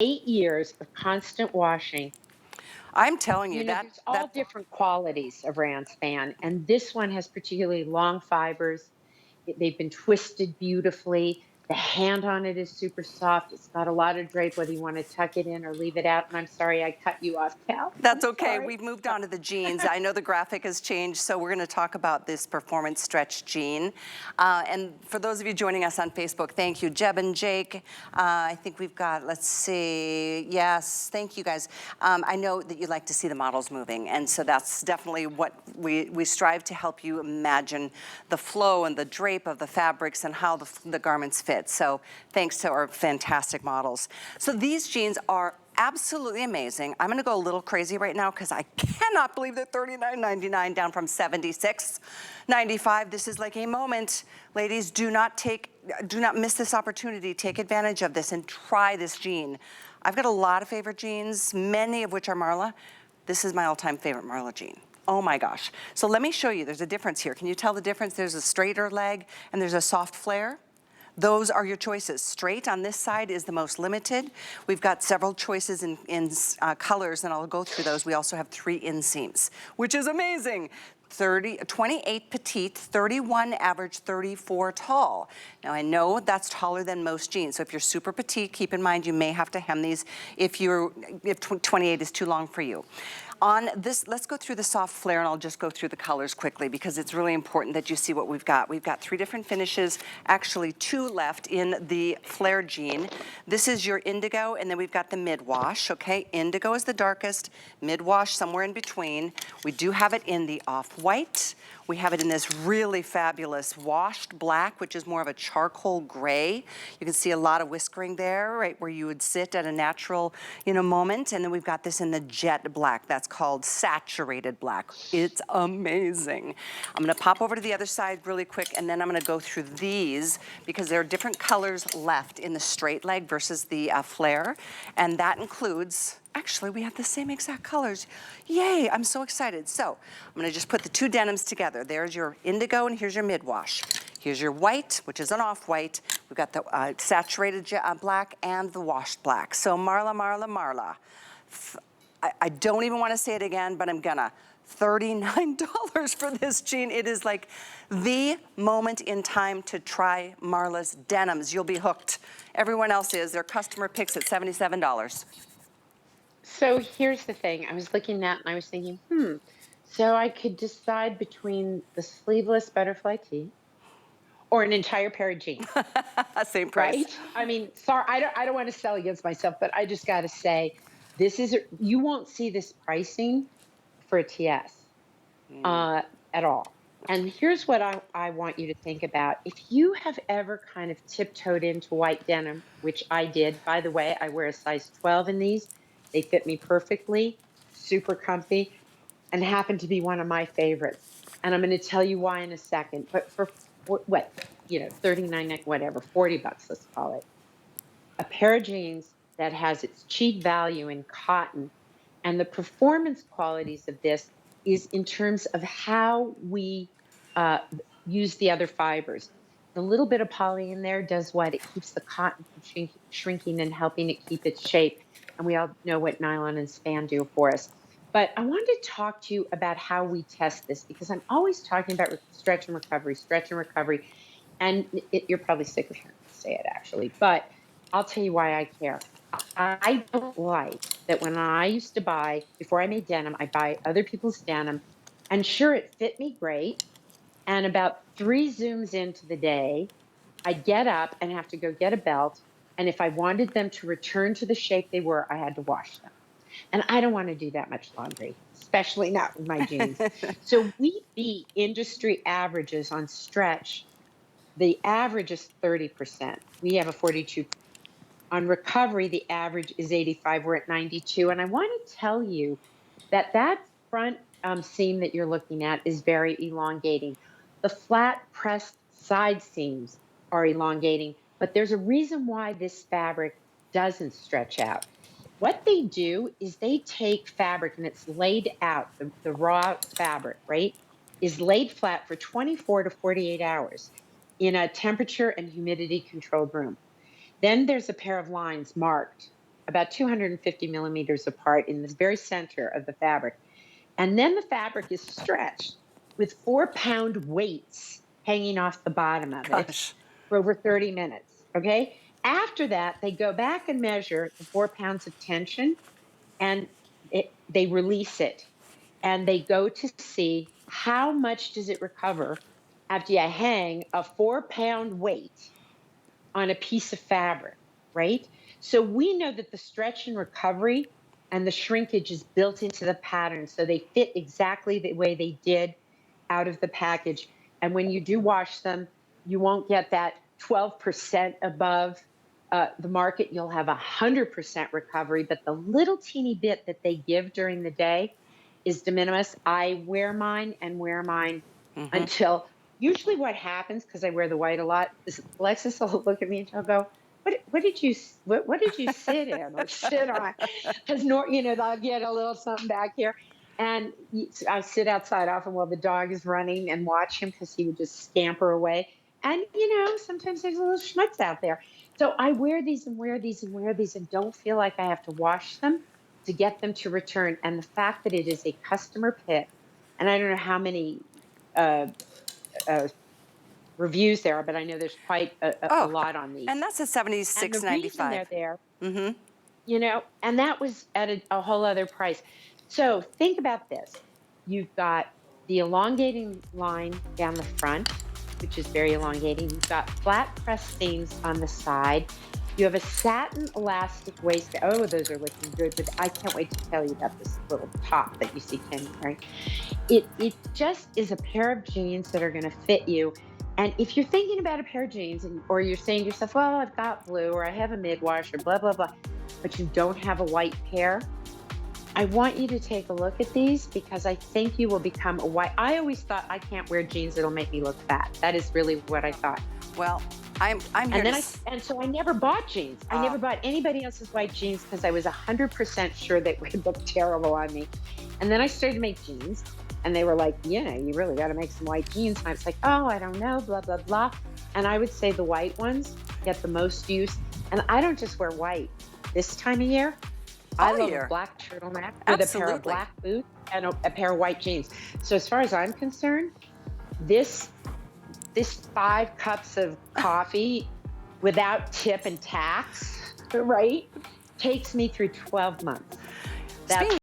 8 years of constant washing. I'm telling you that There's all different qualities of rayon span, and this one has particularly long fibers. They've been twisted beautifully. The hand on it is super soft. It's got a lot of drape, whether you want to tuck it in or leave it out. And I'm sorry I cut you off, Cal. I'm That's okay. sorry. We've moved on to the jeans. I know the graphic has changed, so we're going to talk about this performance stretch jean. And for those of you joining us on Facebook, thank you. Jeb and Jake, I think we've got, let's see, yes, thank you guys. I know that you like to see the models moving, and so that's definitely what we strive to help you imagine the flow and the drape of the fabrics and how the garments fit. So thanks to our fantastic models. So these jeans are absolutely amazing. I'm gonna go a little crazy right now because I cannot believe they're $39.99 down from $76.95. This is like a moment. Ladies, do not miss this opportunity. Take advantage of this and try this jean. I've got a lot of favorite jeans, many of which are Marla. This is my all-time favorite Marla jean. Oh my gosh. So let me show you, there's a difference here. Can you tell the difference? There's a straighter leg and there's a soft flare. Those are your choices. Straight on this side is the most limited. We've got several choices in colors, and I'll go through those. We also have 3 inseams, which is amazing. 28 petite, 31 average, 34 tall. Now I know that's taller than most jeans, so if you're super petite, keep in mind you may have to hem these if 28 is too long for you. On this, let's go through the soft flare, and I'll just go through the colors quickly because it's really important that you see what we've got. We've got 3 different finishes, actually 2 left in the flare jean. This is your indigo, and then we've got the mid-wash, okay? Indigo is the darkest, mid-wash somewhere in between. We do have it in the off-white. We have it in this really fabulous washed black, which is more of a charcoal gray. You can see a lot of whiskering there, right where you would sit at a natural, moment. And then we've got this in the jet black. That's called saturated black. It's amazing. I'm gonna pop over to the other side really quick, and then I'm gonna go through these because there are different colors left in the straight leg versus the flare. And that includes, actually, we have the same exact colors. Yay, I'm so excited. So I'm gonna just put the 2 denims together. There's your indigo and here's your mid-wash. Here's your white, which is an off-white. We've got the saturated black and the washed black. So Marla, Marla, Marla. I don't even wanna say it again, but I'm gonna. $39 for this jean. It is like the moment in time to try Marla's denims. You'll be hooked. Everyone else is. Their customer picks at $77. So here's the thing. I was looking at and I was thinking, so I could decide between the sleeveless butterfly tee or an entire pair of jeans, Same price. right? I mean, sorry, I don't want to sell against myself, but I just got to say, you won't see this pricing for a TS at all. And here's what I want you to think about. If you have ever kind of tiptoed into white denim, which I did, by the way, I wear a size 12 in these. They fit me perfectly, super comfy, and happen to be one of my favorites. And I'm going to tell you why in a second. But for what, 39, whatever, 40 bucks, let's call it. A pair of jeans that has its cheap value in cotton, and the performance qualities of this is in terms of how we use the other fibers. The little bit of poly in there does what? It keeps the cotton from shrinking and helping it keep its shape. And we all know what nylon and span do for us. But I wanted to talk to you about how we test this because I'm always talking about stretch and recovery, stretch and recovery. And you're probably sick of hearing me say it, actually. But I'll tell you why I care. I don't like that when I used to buy, before I made denim, I buy other people's denim. And sure, it fit me great. And about 3 Zooms into the day, I'd get up and have to go get a belt. And if I wanted them to return to the shape they were, I had to wash them. And I don't want to do that much laundry, especially not with my jeans. So we beat industry averages on stretch. The average is 30%. We have a 42. On recovery, the average is 85. We're at 92. And I want to tell you that front seam that you're looking at is very elongating. The flat pressed side seams are elongating, but there's a reason why this fabric doesn't stretch out. What they do is they take fabric and it's laid out, the raw fabric, right, is laid flat for 24 to 48 hours in a temperature and humidity controlled room. Then there's a pair of lines marked about 250 millimeters apart in the very center of the fabric. And then the fabric is stretched with 4-pound weights hanging off the bottom of it Gosh. for over 30 minutes. Okay. After that, they go back and measure the 4 pounds of tension, and they release it. And they go to see how much does it recover after you hang a 4-pound weight on a piece of fabric, right? So we know that the stretch and recovery and the shrinkage is built into the pattern. So they fit exactly the way they did out of the package. And when you do wash them, you won't get that 12% above the market. You'll have 100% recovery, but the little teeny bit that they give during the day is de minimis. I wear mine until usually what happens, because I wear the white a lot, is Alexis will look at me and she'll go, what did you sit in or sit on? Because I'll get a little something back here. And I sit outside often while the dog is running and watch him, because he would just scamper away. And, sometimes there's a little schmutz out there. So I wear these and wear these and wear these and don't feel like I have to wash them to get them to return. And the fact that it is a customer pick, and I don't know how many reviews there are, but I know there's quite a lot on these. And that's a And the reason they're $76.95. there, and that was at a whole other price. So think about this. You've got the elongating line down the front, which is very elongating. You've got flat press seams on the side. You have a satin elastic waist. Oh, those are looking good, but I can't wait to tell you about this little top that you see Kenny wearing. It just is a pair of jeans that are going to fit you. And if you're thinking about a pair of jeans, or you're saying to yourself, well, I've got blue, or I have a mid-wash, or blah, blah, blah, but you don't have a white pair, I want you to take a look at these, because I think you will become a white. I always thought, I can't wear jeans that'll make me look fat. That is really what I thought. Well, I'm here And so I never bought jeans. I never bought anybody else's white jeans, because I was 100% sure they would look terrible on me. And then I started to make jeans, and they were like, you really got to make some white jeans. And I was like, oh, I don't know, blah, blah, blah. And I would say the white ones get the most use. And I don't just wear white this time of year. I love a black turtleneck with a pair of black boots and a pair of white jeans. So as far as I'm concerned, this 5 cups of coffee without tip and tax, right, takes me through 12 months. That's